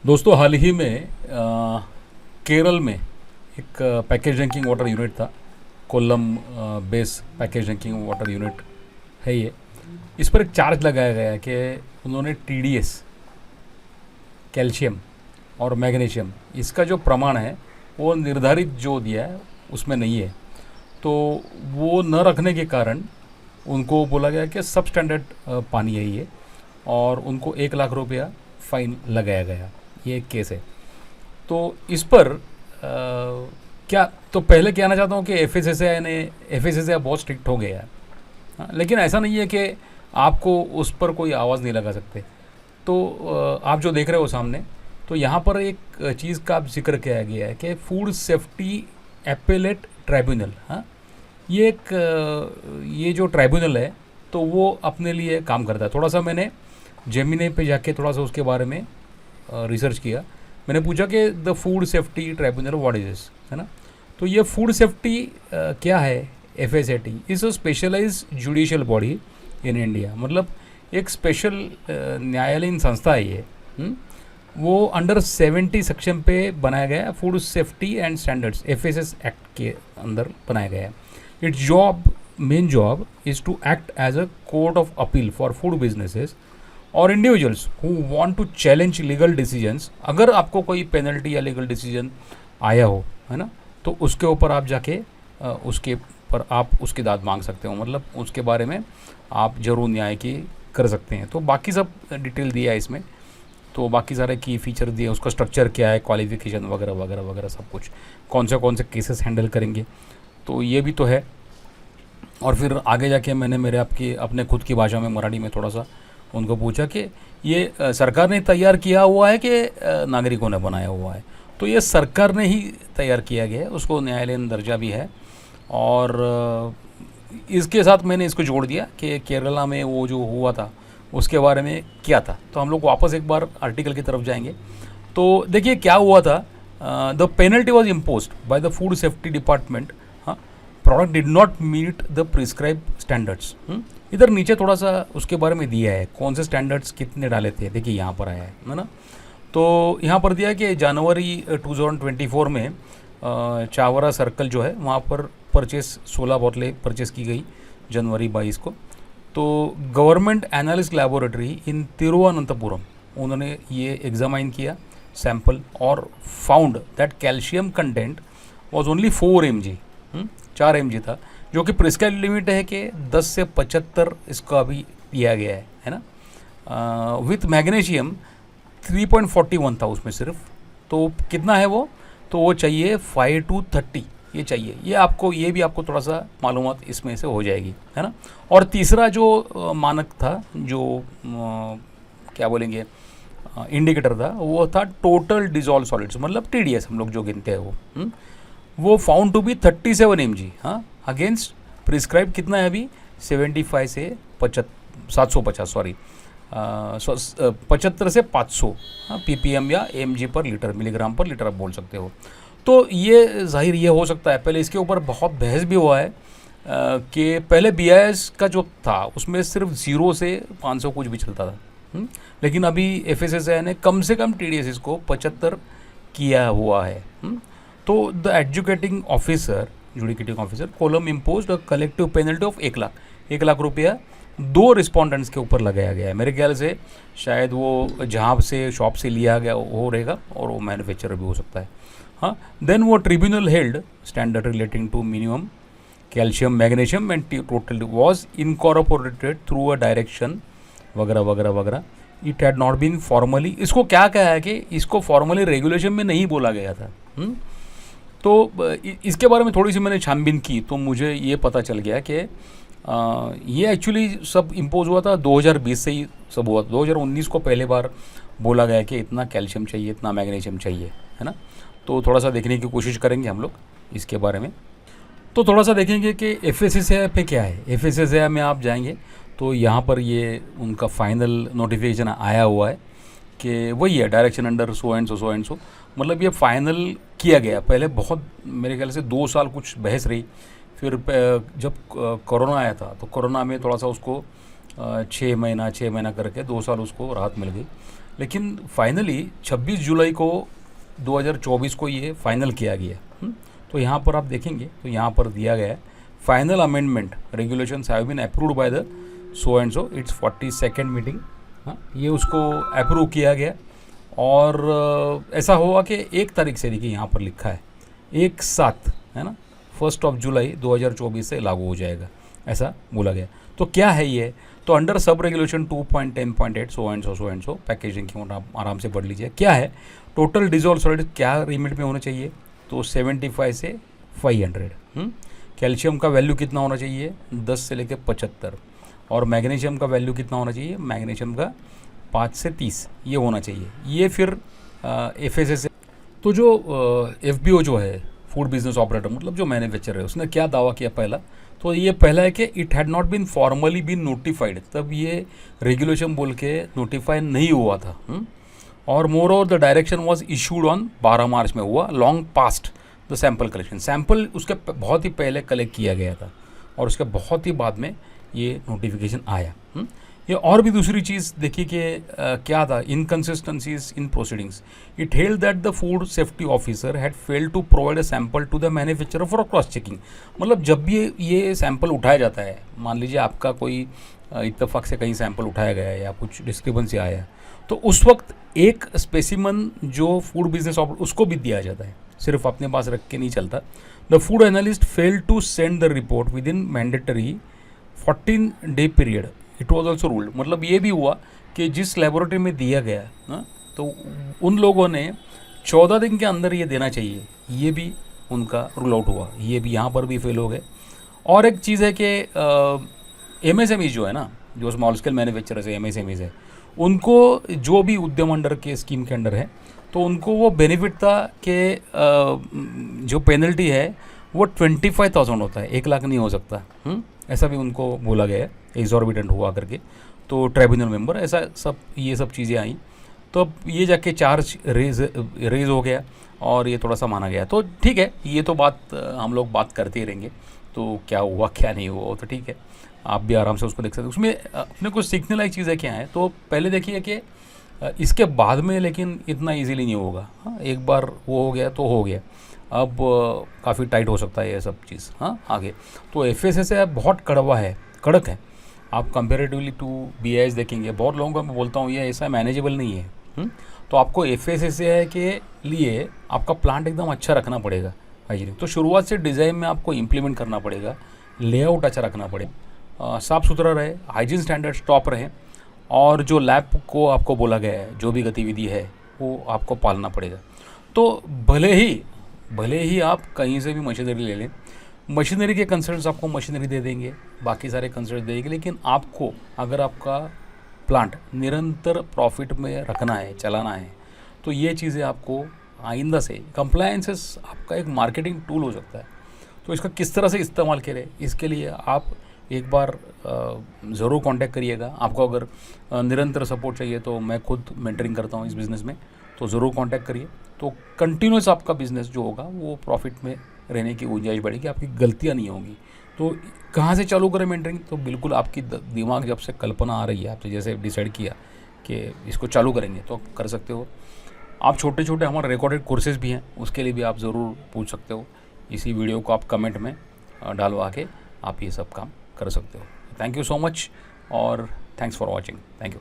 दोस्तों हाल ही में केरल में एक पैकेज ड्रिंकिंग वाटर यूनिट था। Kollam base package drinking water unit है ये। इस पर एक चार्ज लगाया गया है कि उन्होंने टीडीएस, कैल्शियम और मैग्नीशियम, इसका जो प्रमाण है वो निर्धारित जो दिया है उसमें नहीं है। तो वो न रखने के कारण उनको बोला गया कि सब स्टैंडर्ड पानी है ये, और उनको 1 लाख रुपया फ़ाइन लगाया गया। ये एक केस है। तो इस पर क्या तो पहले कहना चाहता हूँ कि एफएसएसआई बहुत स्ट्रिक्ट हो गया है। हाँ, लेकिन ऐसा नहीं है कि आपको उस पर कोई आवाज़ नहीं लगा सकते। तो आप जो देख रहे हो सामने, तो यहाँ पर एक चीज़ का जिक्र किया गया है कि फूड सेफ्टी एपेलेट ट्राइब्यूनल। हाँ, ये जो ट्राइब्यूनल है तो वो अपने लिए काम करता है। थोड़ा सा मैंने जेमिनी पे जाके थोड़ा सा उसके बारे में रिसर्च किया। मैंने पूछा कि the food safety tribunal what is this, है ना। तो ये फूड सेफ्टी क्या है, FSAT is a specialized judicial body in India. मतलब एक स्पेशल न्यायालयीन संस्था है ये। वो अंडर 70 सेक्शन पे बनाया गया है। Food safety and standards FSS act के अंदर बनाया गया है। Its main job is to act as a court of appeal for food businesses और individuals who want to challenge legal decisions. अगर आपको कोई पेनल्टी या लीगल डिसीजन आया हो, है ना, तो उसके ऊपर आप जाके उसके पर आप उसकी दाद मांग सकते हो। मतलब उसके बारे में आप जरूर न्याय की कर सकते हैं। तो बाकी सब डिटेल दिया है इसमें। तो बाकी सारे की फीचर दिए, उसका स्ट्रक्चर क्या है, क्वालिफिकेशन वगैरह वगैरह वगैरह सब कुछ, कौन से केसेस हैंडल करेंगे, तो ये भी तो है। और फिर आगे जाके मैंने अपने खुद की भाषा में, मराठी में थोड़ा सा उनको पूछा कि ये सरकार ने तैयार किया हुआ है कि नागरिकों ने बनाया हुआ है। तो ये सरकार ने ही तैयार किया गया है, उसको न्यायालयीन दर्जा भी है। और इसके साथ मैंने इसको जोड़ दिया कि केरला में वो जो हुआ था उसके बारे में क्या था। तो हम लोग वापस एक बार आर्टिकल की तरफ जाएंगे। तो देखिए क्या हुआ था। The penalty was imposed by the food safety department. हाँ, product did not meet the prescribe standards. इधर नीचे थोड़ा सा उसके बारे में दिया है, कौन से स्टैंडर्ड्स कितने डाले थे। देखिए यहाँ पर आया है ना। तो यहाँ पर दिया है कि जनवरी 2024 में चावरा सर्कल जो है वहाँ पर 16 बोतलें परचेस की गई जनवरी 22 को। तो गवर्नमेंट एनालिस्ट लैबोरेटरी इन तिरुवनंतपुरम, उन्होंने ये एग्जामाइन किया सैंपल और found that calcium content was only 4 mg। 4 mg था, जो कि प्रिस्क्राइब लिमिट है कि 10 से 75 इसका अभी दिया गया है ना। विथ मैग्नीशियम 3.41 था उसमें सिर्फ। तो कितना है वो, तो वो चाहिए 5 to 30, ये चाहिए। ये भी आपको थोड़ा सा मालूमात इसमें से हो जाएगी, है ना। और तीसरा जो मानक था, जो क्या बोलेंगे इंडिकेटर था, वो था टोटल डिजॉल्व सॉलिड्स, मतलब टीडीएस हम लोग जो गिनते हैं वो फाउंड टू बी 37 mg। हाँ, अगेंस्ट प्रिस्क्राइब कितना है अभी 75 से 750, सॉरी 75 से 500 ppm या mg पर लीटर, मिलीग्राम पर लीटर आप बोल सकते हो। तो ये जाहिर ये हो सकता है, पहले इसके ऊपर बहुत बहस भी हुआ है कि पहले BIS का जो था उसमें सिर्फ 0 से 500 कुछ भी चलता था। लेकिन अभी FSSAI ने कम से कम TDS इसको 75 किया हुआ है। तो the educating officer, judicating officer कोलम imposed a collective penalty of 1 lakh रुपया 2 रिस्पोंडेंट्स के ऊपर लगाया गया है। मेरे ख्याल से शायद वो जहाँ से शॉप से लिया गया वो रहेगा, और वो मैन्युफैक्चरर भी हो सकता है। हाँ, देन वो tribunal held standard relating to minimum calcium, magnesium and total was incorporated through a direction वगैरह वगैरह वगैरह। It had not been formally, इसको क्या कहा है कि इसको फॉर्मली रेगुलेशन में नहीं बोला गया था। तो इसके बारे में थोड़ी सी मैंने छानबीन की, तो मुझे ये पता चल गया कि ये एक्चुअली सब इम्पोज हुआ था 2020 से ही सब हुआ था। 2019 को पहले बार बोला गया कि इतना कैल्शियम चाहिए, इतना मैग्नीशियम चाहिए, है ना। तो थोड़ा सा देखने की कोशिश करेंगे हम लोग इसके बारे में। तो थोड़ा सा देखेंगे कि FSSAI पे क्या है। FSSAI में आप जाएंगे तो यहाँ पर ये उनका फाइनल नोटिफिकेशन आया हुआ है कि वही है, डायरेक्शन अंडर सो एंड सो। मतलब ये फाइनल किया गया। पहले बहुत मेरे ख्याल से 2 साल कुछ बहस रही, फिर जब कोरोना आया था तो कोरोना में थोड़ा सा उसको 6 महीना करके 2 साल उसको राहत मिल गई। लेकिन फाइनली 26 जुलाई को 2024 को ये फाइनल किया गया। तो यहाँ पर आप देखेंगे तो यहाँ पर दिया गया है final amendment regulations have been approved by the so and so, it's 42nd meeting. हाँ, ये उसको अप्रूव किया गया और ऐसा हुआ कि 1 तारीख से, देखिए यहाँ पर लिखा है 1/7, है ना, 1 जुलाई 2024 से लागू हो जाएगा, ऐसा बोला गया। तो क्या है ये, तो under sub regulation 2.10.8 so and so packaging की आप आराम से पढ़ लीजिए। क्या है, टोटल डिजॉल्व सॉलिड क्या लिमिट में होना चाहिए, तो 75 से 500। कैल्शियम का वैल्यू कितना होना चाहिए, 10 से लेकर 75। और मैग्नीशियम का वैल्यू कितना होना चाहिए, मैग्नीशियम का 5 से 30 ये होना चाहिए। ये फिर FSSAI, तो जो FBO जो है फूड बिजनेस ऑपरेटर, मतलब जो मैन्युफैक्चरर है, उसने क्या दावा किया पहला, तो ये पहला है कि it had not been formally been notified, तब ये रेगुलेशन बोल के नोटिफाई नहीं हुआ था। और more over the direction was issued on 12 मार्च में हुआ, long past the sample collection, sample उसके बहुत ही पहले कलेक्ट किया गया था और उसके बहुत ही बाद में ये नोटिफिकेशन आया। ये और भी दूसरी चीज़ देखिए कि क्या था, inconsistencies in proceedings, it held that the food safety officer had failed to provide a sample to the manufacturer for cross checking. मतलब जब भी ये सैंपल उठाया जाता है, मान लीजिए आपका कोई इत्तेफाक से कहीं सैंपल उठाया गया है या कुछ डिस्क्रिपेंसी आया है, तो उस वक्त एक स्पेसिमन जो फूड बिजनेस ऑपरेटर उसको भी दिया जाता है, सिर्फ अपने पास रख के नहीं चलता। The food analyst failed to send the report within mandatory 14-day period, it was also ruled. मतलब ये भी हुआ कि जिस लेबोरेटरी में दिया गया ना, तो उन लोगों ने 14 दिन के अंदर ये देना चाहिए, ये भी उनका रूल आउट हुआ, ये भी यहाँ पर भी फेल हो गए। और एक चीज़ है कि MSME जो है ना, जो स्मॉल स्केल मैन्युफैक्चरर्स है, MSMEs है, उनको जो भी उद्यम अंडर के स्कीम के अंडर है, तो उनको वो बेनिफिट था कि जो पेनल्टी है वो 25,000 होता है, 1 लाख नहीं हो सकता। ऐसा भी उनको बोला गया है, एग्जॉर्बिटेंट हुआ करके। तो ट्राइब्यूनल मेंबर ऐसा सब ये सब चीज़ें आई, तो अब ये जाके चार्ज रेज हो गया और ये थोड़ा सा माना गया। तो ठीक है, ये तो बात हम लोग बात करते ही रहेंगे, तो क्या हुआ क्या नहीं हुआ तो ठीक है, आप भी आराम से उसको देख सकते हैं। उसमें अपने को सीखने लायक चीज़ें क्या हैं, तो पहले देखिए कि इसके बाद में लेकिन इतना इजीली नहीं होगा। हाँ, एक बार वो हो गया तो हो गया, अब काफ़ी टाइट हो सकता है ये सब चीज़। हाँ, आगे तो FSSAI बहुत कड़वा है, कड़क है। आप कंपेरेटिवली टू BIS देखेंगे, बहुत लोगों को मैं बोलता हूँ ये ऐसा मैनेजेबल नहीं है। तो आपको FSSAI के लिए आपका प्लांट एकदम अच्छा रखना पड़ेगा हाइजीनिक। तो शुरुआत से डिज़ाइन में आपको इम्प्लीमेंट करना पड़ेगा, लेआउट अच्छा रखना पड़ेगा, साफ़ सुथरा रहे, हाइजीन स्टैंडर्ड्स टॉप रहे, और जो लैब को आपको बोला गया है जो भी गतिविधि है वो आपको पालना पड़ेगा। तो भले ही आप कहीं से भी मशीनरी ले लें, मशीनरी के कंसर्न्स आपको मशीनरी दे देंगे, बाकी सारे कंसर्न्स देंगे, लेकिन आपको अगर आपका प्लांट निरंतर प्रॉफिट में रखना है, चलाना है, तो ये चीज़ें आपको आइंदा से, कंप्लायंसेस आपका एक मार्केटिंग टूल हो सकता है, तो इसका किस तरह से इस्तेमाल करें, इसके लिए आप एक बार ज़रूर कांटेक्ट करिएगा। आपको अगर निरंतर सपोर्ट चाहिए तो मैं खुद मेंटरिंग करता हूँ इस बिज़नेस में, तो ज़रूर कांटेक्ट करिए। तो कंटिन्यूस आपका बिज़नेस जो होगा वो प्रॉफिट में रहने की गुंजाइश बढ़ेगी, आपकी गलतियाँ नहीं होंगी। तो कहाँ से चालू करें मेंटरिंग, तो बिल्कुल आपकी दिमाग जब से कल्पना आ रही है, आपने जैसे डिसाइड किया कि इसको चालू करेंगे तो कर सकते हो। आप छोटे छोटे हमारे रिकॉर्डेड कोर्सेज़ भी हैं, उसके लिए भी आप ज़रूर पूछ सकते हो। इसी वीडियो को आप कमेंट में डालवा के आप ये सब काम कर सकते हो। थैंक यू सो मच और thanks for watching. Thank you.